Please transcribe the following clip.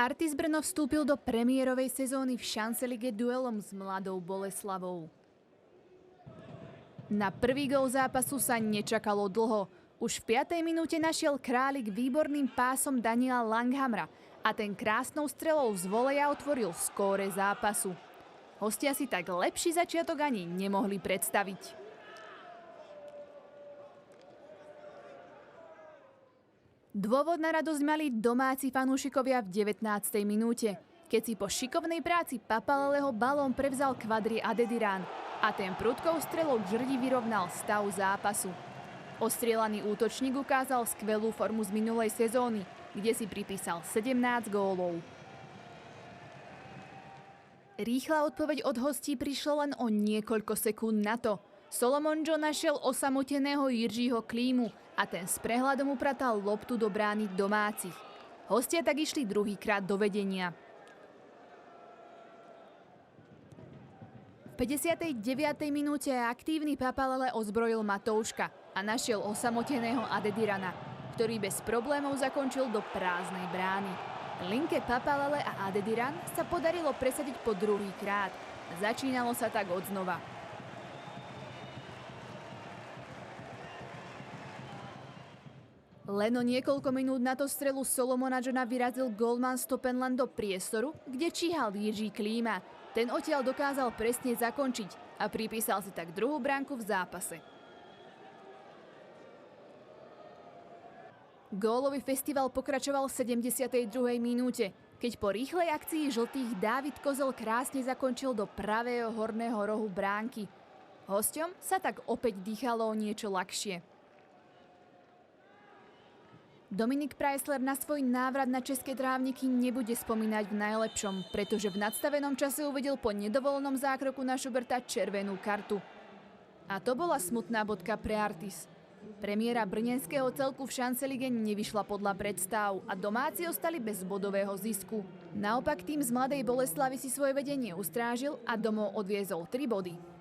Artis Brno vstúpil do premiérovej sezóny v Chance Lige duelom s Mladou Boleslavou. Na prvý gól zápasu sa nečakalo dlho. Už v 5. minúte našiel Králik výborným pásom Daniela Langhamra a ten krásnou strelou z voleja otvoril skóre zápasu. Hostia si tak lepší začiatok ani nemohli predstaviť. Dôvod na radosť mali domáci fanúšikovia v 19. minúte, keď si po šikovnej práci Papaleleho balón prevzal Kvadri Adediran a ten prudkou strelou k žrdi vyrovnal stav zápasu. Ostrielaný útočník ukázal skvelú formu z minulej sezóny, kde si pripísal 17 gólov. Rýchla odpoveď od hostí prišla len o niekoľko sekúnd na to. Solomon-Joe našiel osamoteného Jiřího Klímu a ten s prehľadom upratal loptu do brány domácich. Hostia tak išli druhýkrát do vedenia. V 59. minúte aktívny Papalele ozbrojil Matouška a našiel osamoteného Adedirana, ktorý bez problémov zakončil do prázdnej brány. Linke Papalele a Adediran sa podarilo presadiť po druhýkrát. Začínalo sa tak odznova. Len o niekoľko minút na to strelu Solomona Johna vyrazil golman Stopenland do priestoru, kde číhal Jiří Klíma. Ten odtiaľ dokázal presne zakončiť a pripísal si tak druhú bránku v zápase. Gólový festival pokračoval v 72. minúte, keď po rýchlej akcii žltých Dávid Kozel krásne zakončil do pravého horného rohu bránky. Hosťom sa tak opäť dýchalo o niečo ľahšie. Dominik Preissler na svoj návrat na české trávniky nebude spomínať v najlepšom, pretože v nadstavenom čase uvidel po nedovolenom zákroku na Schuberta červenú kartu. A to bola smutná bodka pre Artis. Premiéra brněnského celku v Chance Lige nevyšla podľa predstav a domáci ostali bez bodového zisku. Naopak tým z Mladej Boleslavy si svoje vedenie ustrážil a domov odviezol 3 body.